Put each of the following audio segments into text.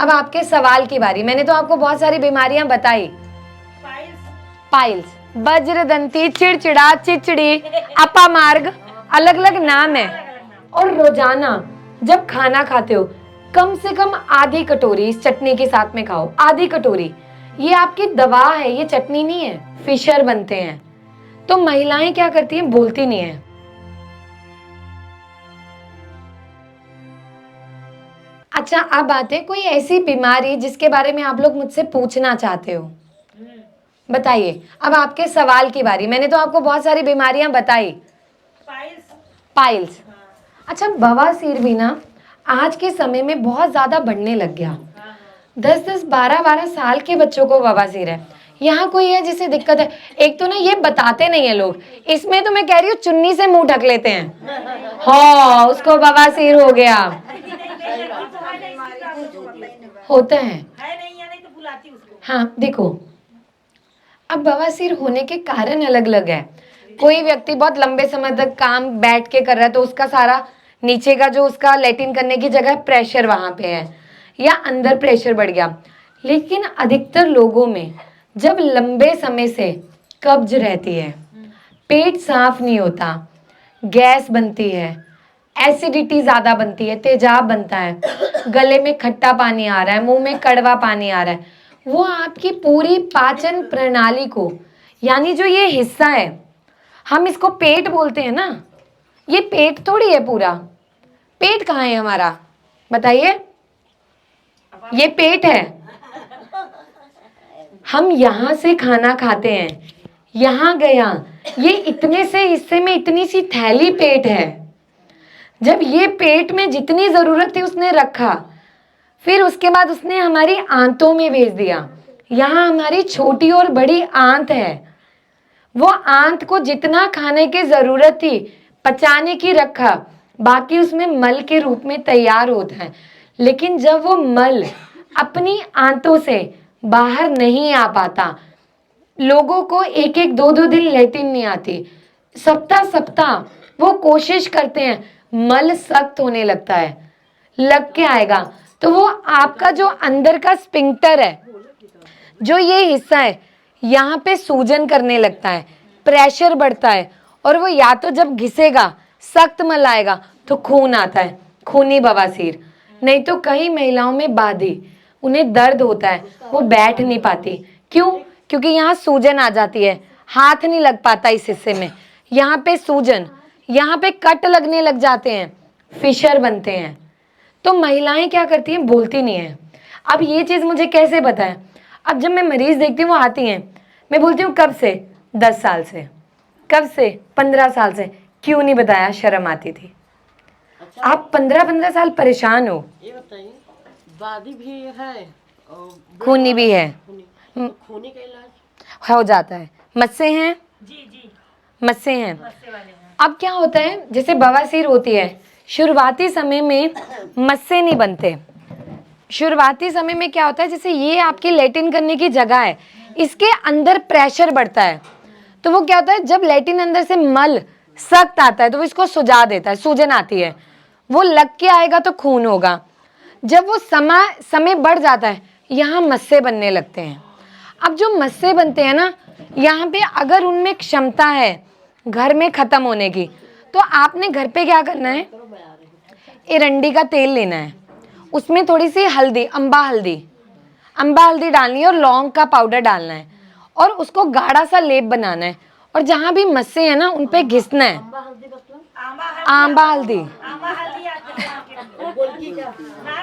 अब आपके सवाल की बारी। मैंने तो आपको बहुत सारी बीमारियां बताई। पाइल्स, वज्रदंती, चिड़चिड़ा, चिचड़ी, अपामार्ग, अलग अलग नाम है। और रोजाना जब खाना खाते हो कम से कम आधी कटोरी इस चटनी के साथ में खाओ, आधी कटोरी। ये आपकी दवा है, ये चटनी नहीं है। फिशर बनते हैं। तो महिलाएं क्या करती हैं, बोलती नहीं है। अच्छा, अब बात है कोई ऐसी बीमारी जिसके बारे में आप लोग मुझसे पूछना चाहते हो, बताइए। अब आपके सवाल की बारी। मैंने तो आपको बहुत सारी बीमारियां बताई। पाइल्स। अच्छा, बवासीर भी ना आज के समय में बहुत ज्यादा बढ़ने लग गया। 10-10, 12-12 साल के बच्चों को बवासीर है। यहाँ कोई है जिसे दिक्कत है? एक तो ना ये बताते नहीं है लोग, इसमें तो मैं कह रही हूँ चुन्नी से मुंह ढक लेते हैं। हाँ, उसको बवासीर हो गया। होता है। हाँ देखो, अब बवासीर होने के कारण अलग अलग है। कोई व्यक्ति बहुत लंबे समय तक काम बैठ के कर रहा है तो उसका सारा नीचे का जो उसका लैट्रिन करने की जगह प्रेशर वहां पे है, या अंदर प्रेशर बढ़ गया। लेकिन अधिकतर लोगों में जब लंबे समय से कब्ज रहती है, पेट साफ नहीं होता, गैस बनती है, एसिडिटी ज्यादा बनती है, तेजाब बनता है, गले में खट्टा पानी आ रहा है, मुंह में कड़वा पानी आ रहा है, वो आपकी पूरी पाचन प्रणाली को, यानी जो ये हिस्सा है, हम इसको पेट बोलते हैं ना, ये पेट थोड़ी है पूरा। पेट कहाँ है हमारा, बताइए। ये पेट है। हम यहां से खाना खाते हैं, यहां गया, ये इतने से हिस्से में इतनी सी थैली पेट है। जब ये पेट में जितनी जरूरत थी उसने रखा, फिर उसके बाद उसने हमारी आंतों में भेज दिया। यहाँ हमारी छोटी और बड़ी आंत है। वो आंत को जितना खाने की जरूरत थी पचाने की रखा, बाकी उसमें मल के रूप में तैयार होता है। लेकिन जब वो मल अपनी आंतों से बाहर नहीं आ पाता, लोगों को 1-1, 2-2 दिन लैट्रिन नहीं आती, सप्ताह सप्ताह वो कोशिश करते हैं, मल सख्त होने लगता है, लग के आएगा तो वो आपका जो अंदर का स्पिंक्टर है, जो ये हिस्सा है, यहाँ पे सूजन करने लगता है, प्रेशर बढ़ता है, और वो या तो जब घिसेगा सख्त मल आएगा तो खून आता है, खूनी बवासीर। नहीं तो कई महिलाओं में बाधी, उन्हें दर्द होता है, वो बैठ नहीं पाती। क्यों? क्योंकि यहाँ सूजन आ जाती है, हाथ नहीं लग पाता इस हिस्से में, यहाँ पे सूजन, यहाँ पे कट लगने लग जाते हैं, फिशर बनते हैं। तो महिलाएं क्या करती हैं, बोलती नहीं है। अब ये चीज मुझे कैसे पता है? अब जब मैं मरीज देखती हूँ, वो आती हैं, मैं बोलती हूँ कब से? 10 साल से। कब से? 15 साल से। क्यों नहीं बताया? शर्म आती थी। अच्छा, आप 15-15 साल परेशान हो। ये बताइए, बादी भी है और खूनी भी है, तो खूनी का इलाज हो जाता है। मस्से हैं, जी मस्से हैं। मस्से वाले हैं। अब क्या होता है, जैसे बवासीर होती है, शुरुआती समय में मस्से नहीं बनते। शुरुआती समय में क्या होता है, जैसे ये आपकी लैट्रिन करने की जगह है, इसके अंदर प्रेशर बढ़ता है, तो वो क्या होता है, जब लैट्रिन अंदर से मल सख्त आता है तो वो इसको सुजा देता है, सूजन आती है, वो लग के आएगा तो खून होगा। जब वो समय बढ़ जाता है, यहाँ मस्से बनने लगते हैं। अब जो मस्से बनते हैं ना, यहाँ पे अगर उनमें क्षमता है घर में खत्म होने की, तो आपने घर पे क्या करना है, एरंडी का तेल लेना है, उसमें थोड़ी सी हल्दी, अम्बा हल्दी डालनी है, और लौंग का पाउडर डालना है, और उसको गाढ़ा सा लेप बनाना है, और जहाँ भी मस्से हैं ना उन पे घिसना है। आंबा हल्दी आती है मार्केट में। ना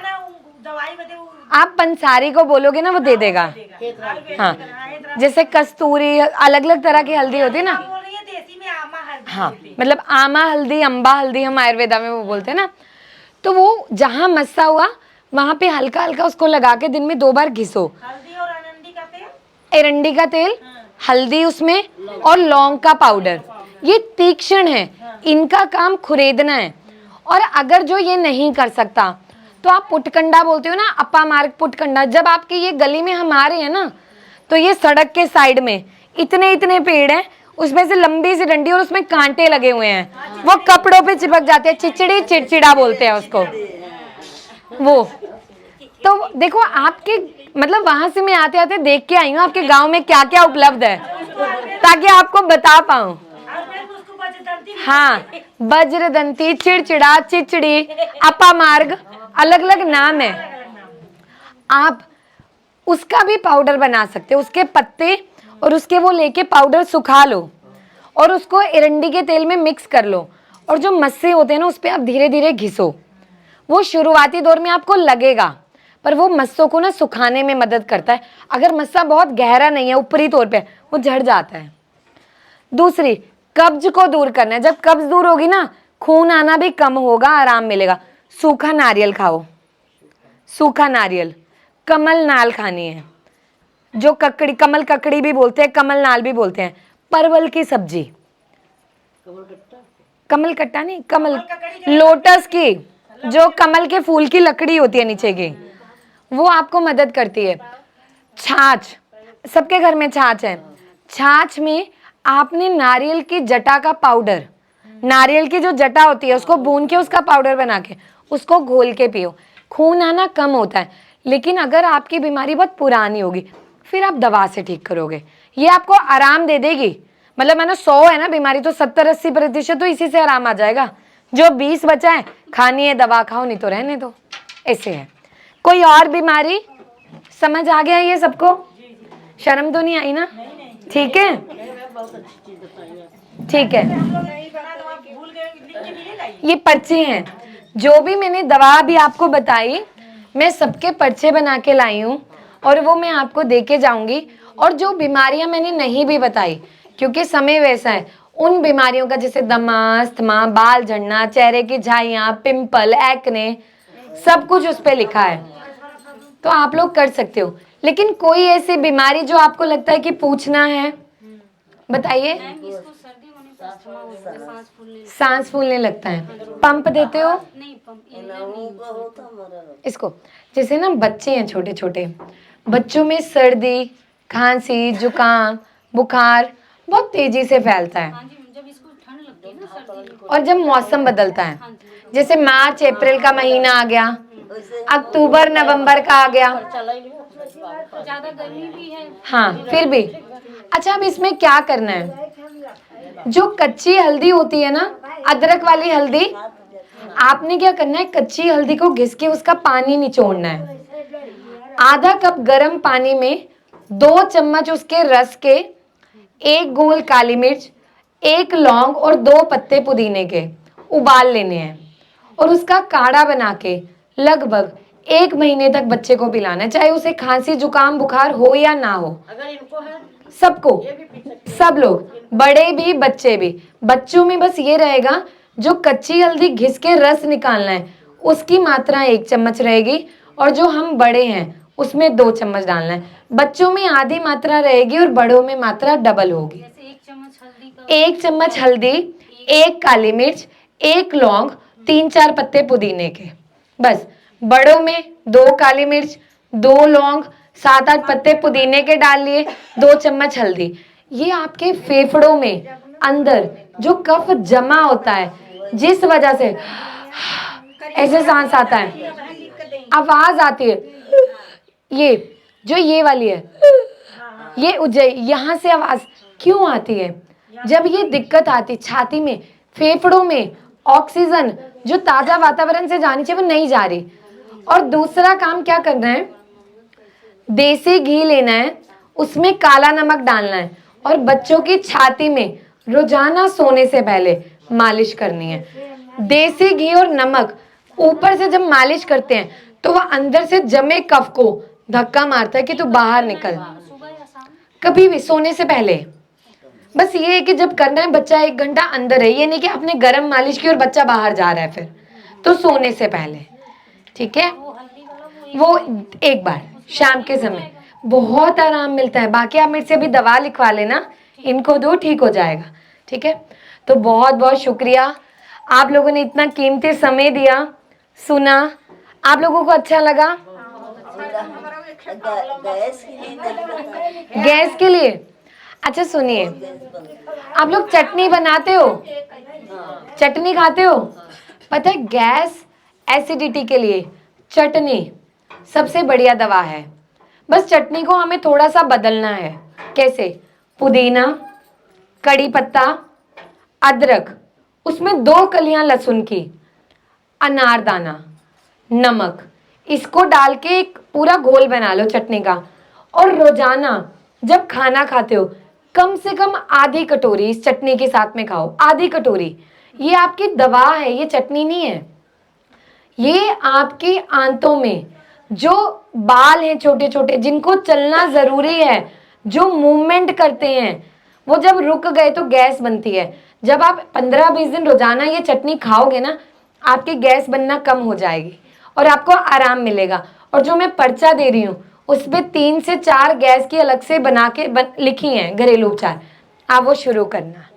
दवाई बदे आप पंसारी को बोलोगे ना, वो दे देगा। हाँ, जैसे कस्तूरी, अलग अलग तरह की हल्दी होती है ना। देसी में आमा हल्दी। हाँ, मतलब आमा हल्दी, अम्बा हल्दी हम आयुर्वेदा में वो बोलते हैं ना। तो वो जहाँ मस्सा हुआ वहां पे हल्का हल्का उसको लगा के दिन में 2 बार घिसो। हल्दी और अरंडी का तेल, एरंडी का तेल, हल्दी उसमें, और लौंग का पाउडर। ये तीक्ष्ण है, इनका काम खुरेदना है। और अगर जो ये नहीं कर सकता तो आप पुटकंडा बोलते हो ना, अपा मार्ग पुटकंडा। जब आपके ये गली में हम आ रहे हैं ना, तो ये सड़क के साइड में इतने इतने पेड़ हैं, उसमें से लंबी सी डंडी और उसमें कांटे लगे हुए हैं, वो कपड़ों पे चिपक जाते हैं, चिचड़ी चिड़चिड़ा बोलते हैं उसको। वो तो देखो आपके मतलब वहां से मैं आते आते देख के आई हूँ आपके गांव में क्या क्या उपलब्ध है, ताकि आपको बता पाऊँ। उसको बजदंती हाँ, वज्रदंती, चिड़चिड़ा, चिचड़ी, अपामार्ग, अलग अलग नाम है। आप उसका भी पाउडर बना सकते हो, उसके पत्ते और उसके वो लेके पाउडर सुखा लो और उसको एरंडी के तेल में मिक्स कर लो, और जो मस्से होते हैं ना उस पर आप धीरे धीरे घिसो। वो शुरुआती दौर में आपको लगेगा, पर वो मस्सों को ना सुखाने में मदद करता है। अगर मस्सा बहुत गहरा नहीं है, ऊपरी तौर पे, वो झड़ जाता है। दूसरी, कब्ज को दूर करना है। जब कब्ज दूर होगी ना, खून आना भी कम होगा, आराम मिलेगा। सूखा नारियल खाओ, सूखा नारियल। कमल नाल खानी है, जो ककड़ी, कमल ककड़ी भी बोलते हैं, कमल नाल भी बोलते हैं। परवल की सब्जी, कमल कट्टा नहीं, कमल लोटस की, जो कमल के फूल की लकड़ी होती है नीचे की, वो आपको मदद करती है। छाछ, सबके घर में छाछ है। छाछ में आपने नारियल की जटा का पाउडर, नारियल की जो जटा होती है उसको भून के उसका पाउडर बना के उसको घोल के पियो। खून आना कम होता है, लेकिन अगर आपकी बीमारी बहुत पुरानी होगी फिर आप दवा से ठीक करोगे। ये आपको आराम दे देगी। मतलब मैंने 100 है ना बीमारी, तो 70-80% तो इसी से आराम आ जाएगा। जो 20 बचा है, खानी है दवा खाओ, नहीं तो रहने दो। ऐसे है। कोई और बीमारी समझ आ गया ये सबको? शर्म तो नहीं आई ना? ठीक है, ठीक है। भूल गए, लिख के मिलेगा ये? ये पर्चे हैं, जो भी मैंने दवा भी आपको बताई, मैं सबके पर्चे बना के लाई हूँ और वो मैं आपको दे के जाऊंगी। और जो बीमारियां मैंने नहीं भी बताई, क्योंकि समय वैसा है, उन बीमारियों का जैसे दमा, अस्थमा, बाल झड़ना, चेहरे की झाइयाँ, पिंपल, एक्ने, सब कुछ उस पर लिखा है, तो आप लोग कर सकते हो। लेकिन कोई ऐसी बीमारी जो आपको लगता है कि पूछना है, बताइए। इसको सर्दी होने पर अस्थमा होता है, सांस फूलने लगती सांस फूलने लगता है, पंप देते हो है। नहीं पंप इनहेलर नहीं। इसको? जैसे ना बच्चे हैं छोटे छोटे, बच्चों में सर्दी, खांसी, जुकाम, बुखार बहुत तेजी से फैलता है। हाँ जी, जब इसको ठंड लगती है ना सर्दी में, और जब मौसम बदलता है, जैसे मार्च अप्रैल का महीना आ गया, अक्टूबर नवंबर का आ गया, ज्यादा गर्मी भी है। हाँ फिर भी। अच्छा, अब इसमें क्या करना है? जो कच्ची हल्दी होती है ना, अदरक वाली हल्दी, आपने क्या करना है, कच्ची हल्दी को घिस के उसका पानी निचोड़ना है। आधा कप गर्म पानी में 2 चम्मच उसके रस के, 1 गोल काली मिर्च, 1 लौंग और 2 पत्ते पुदीने के उबाल लेने हैं और उसका काढ़ा बना के लगभग 1 महीने तक बच्चे को पिलाना है, चाहे उसे खांसी, जुकाम, बुखार हो या ना हो। अगर इनको है सबको, सब लोग, बड़े भी बच्चे भी। बच्चों में बस ये रहेगा, जो कच्ची हल्दी घिस के रस निकालना है उसकी मात्रा 1 चम्मच रहेगी, और जो हम बड़े हैं उसमें 2 चम्मच डालना है। बच्चों में आधी मात्रा रहेगी और बड़ों में मात्रा डबल होगी। जैसे 1 चम्मच हल्दी का, 1 चम्मच हल्दी, 1 काली मिर्च, 1 लौंग, 3-4 पत्ते पुदीने के, बस। बड़ों में 2 काली मिर्च, 2 लौंग, 7-8 पत्ते पुदीने के डाल लिए, 2 चम्मच हल्दी। ये आपके फेफड़ों में अंदर जो कफ जमा होता है, जिस वजह से ऐसे सांस आता है, आवाज आती है, ये जो ये वाली है, ये उज्जै, यहाँ से आवाज क्यों आती है? जब ये दिक्कत आती छाती में, फेफड़ों में ऑक्सीजन जो ताजा वातावरण से जानी चाहिए वो नहीं जा रही। और दूसरा काम क्या करना है, देसी घी लेना है, उसमें काला नमक डालना है और बच्चों की छाती में रोजाना सोने से पहले मालिश करनी है। देसी घी और नमक ऊपर से जब मालिश करते हैं तो वह अंदर से जमे कफ को धक्का मारता है कि तू बाहर निकल। सुबह या शाम, कभी भी सोने से पहले। बस ये है कि जब करना है, बच्चा 1 घंटा अंदर है, ये नहीं कि आपने गर्म मालिश की और बच्चा बाहर जा रहा है फिर, तो सोने से पहले, ठीक है? वो एक बार शाम के समय बहुत आराम मिलता है। बाकी आप मेरे से अभी दवा लिखवा लेना, इनको दो, ठीक हो जाएगा, ठीक है? तो बहुत बहुत शुक्रिया, आप लोगों ने इतना कीमती समय दिया, सुना। आप लोगों को अच्छा लगा? गैस के लिए? अच्छा सुनिए, आप लोग चटनी बनाते हो, चटनी खाते हो? पता है गैस एसिडिटी के लिए चटनी सबसे बढ़िया दवा है। बस चटनी को हमें थोड़ा सा बदलना है। कैसे? पुदीना, कड़ी पत्ता, अदरक, उसमें 2 कलियां लहसुन की, अनारदाना, नमक, इसको डाल के एक पूरा घोल बना लो चटनी का। और रोजाना जब खाना खाते हो कम से कम आधी कटोरी इस चटनी के साथ में खाओ, आधी कटोरी। ये आपकी दवा है, ये चटनी नहीं है। ये आपकी आंतों में जो बाल हैं छोटे छोटे, जिनको चलना जरूरी है, जो मूवमेंट करते हैं, वो जब रुक गए तो गैस बनती है। जब आप 15-20 दिन रोजाना ये चटनी खाओगे ना, आपकी गैस बनना कम हो जाएगी और आपको आराम मिलेगा। और जो मैं पर्चा दे रही हूँ उसमें 3 से 4 गैस की अलग से बना के लिखी हैं घरेलू उपचार, आप वो शुरू करना।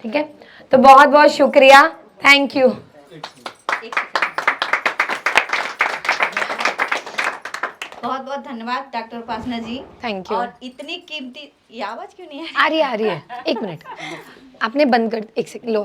ठीक है, तो बहुत बहुत शुक्रिया, थैंक यू। बहुत बहुत धन्यवाद doctor Upasana ji. Thank you. और इतनी कीमती, ये आवाज क्यों नहीं आ रही है, 1 मिनट आपने बंद कर, 1 सेकंड लो।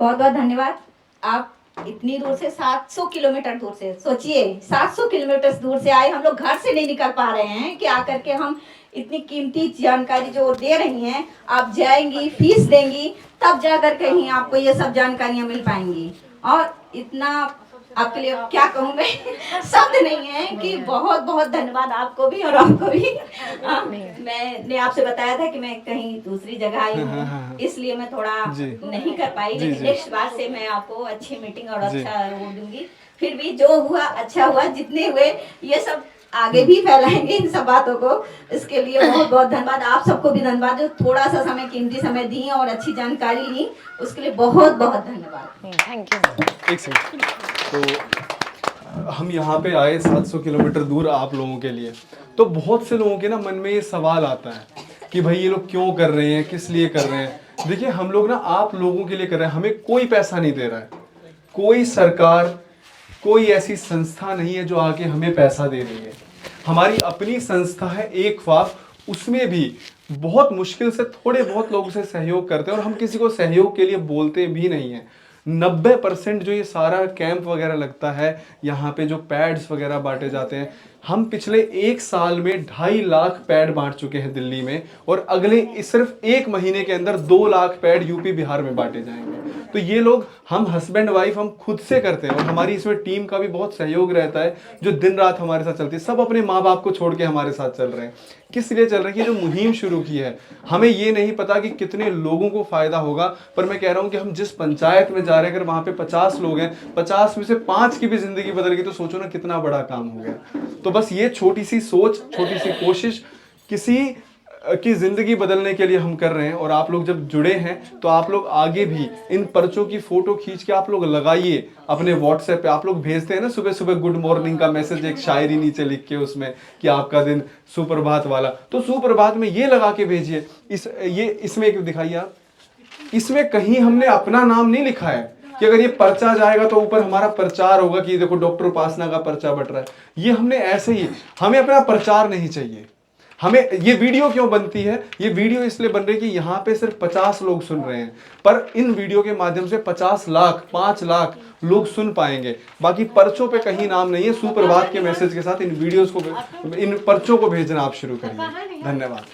बहुत बहुत धन्यवाद। आप इतनी दूर से 700 किलोमीटर दूर से, सोचिए 700 किलोमीटर दूर से आए, हम लोग घर से नहीं निकल पा रहे हैं कि आकर के हम इतनी कीमती जानकारी जो दे रही हैं, आप जाएंगी फीस देंगी तब जाकर कहीं आपको ये सब जानकारियां मिल पाएंगी। और इतना आपके लिए क्या कहूँ मैं, शब्द नहीं है कि बहुत बहुत धन्यवाद आपको भी और आपको भी। मैंने आपसे बताया था कि मैं कहीं दूसरी जगह आई हूँ, इसलिए मैं थोड़ा नहीं कर पाई, लेकिन नेक्स्ट बार से मैं आपको अच्छी मीटिंग और अच्छा वो दूंगी। फिर भी जो हुआ अच्छा हुआ, जितने हुए ये सब आगे भी फैलाएंगे इन सब बातों को। इसके लिए बहुत बहुत धन्यवाद। आप सबको भी धन्यवाद जो थोड़ा सा समय, कीमती समय दी और अच्छी जानकारी ली, उसके लिए बहुत बहुत धन्यवाद। Thank you. एक सेकंड, तो हम यहाँ पे आए 700 किलोमीटर दूर आप लोगों के लिए, तो बहुत से लोगों के ना मन में ये सवाल आता है कि भाई ये लोग क्यों कर रहे हैं, किस लिए कर रहे हैं। देखिए हम लोग ना आप लोगों के लिए कर रहे हैं, हमें कोई पैसा नहीं दे रहा है, कोई सरकार, कोई ऐसी संस्था नहीं है जो आके हमें पैसा दे रही है। हमारी अपनी संस्था है एक फाफ, उसमें भी बहुत मुश्किल से थोड़े बहुत लोगों से सहयोग करते हैं और हम किसी को सहयोग के लिए बोलते भी नहीं हैं। 90% जो ये सारा कैंप वगैरह लगता है, यहाँ पे जो पैड्स वगैरह बांटे जाते हैं, हम पिछले 1 साल में 2.5 लाख पैड बांट चुके हैं दिल्ली में, और अगले सिर्फ 1 महीने के अंदर 2 लाख पैड यूपी बिहार में बांटे जाएंगे। तो ये लोग, हम हस्बैंड वाइफ हम खुद से करते हैं और हमारी इसमें टीम का भी बहुत सहयोग रहता है जो दिन रात हमारे साथ चलती है। सब अपने माँ बाप को छोड़ के हमारे साथ चल रहे हैं। किस लिए चल रहे हैं? कि जो मुहिम शुरू की है, हमें ये नहीं पता कि कितने लोगों को फायदा होगा, पर मैं कह रहा हूँ कि हम जिस पंचायत में जा रहे हैं, अगर वहाँ पे 50 लोग हैं, 50 में से 5 की भी जिंदगी बदल गई तो सोचो ना कितना बड़ा काम हो गया। तो बस ये छोटी सी सोच, छोटी सी कोशिश किसी की जिंदगी बदलने के लिए हम कर रहे हैं। और आप लोग जब जुड़े हैं तो आप लोग आगे भी इन पर्चों की फोटो खींच के आप लोग लगाइए अपने व्हाट्सएप पे। आप लोग भेजते हैं ना सुबह सुबह गुड मॉर्निंग का मैसेज, एक शायरी नीचे लिख के उसमें कि आपका दिन सुप्रभात वाला, तो सुप्रभात में ये लगा के भेजिए। इसमें एक दिखाइए आप, इसमें कहीं हमने अपना नाम नहीं लिखा है कि अगर ये पर्चा जाएगा तो ऊपर हमारा प्रचार होगा कि देखो डॉक्टर उपासना का पर्चा बट रहा है। ये हमने ऐसे ही, हमें अपना प्रचार नहीं चाहिए। हमें ये वीडियो क्यों बनती है? ये वीडियो इसलिए बन रही है कि यहाँ पे सिर्फ 50 लोग सुन रहे हैं, पर इन वीडियो के माध्यम से 50 लाख 5 लाख लोग सुन पाएंगे। बाकी पर्चों पे कहीं नाम नहीं है। सुप्रभात के मैसेज के साथ इन वीडियोस को, इन पर्चों को भेजना आप शुरू करिए। धन्यवाद।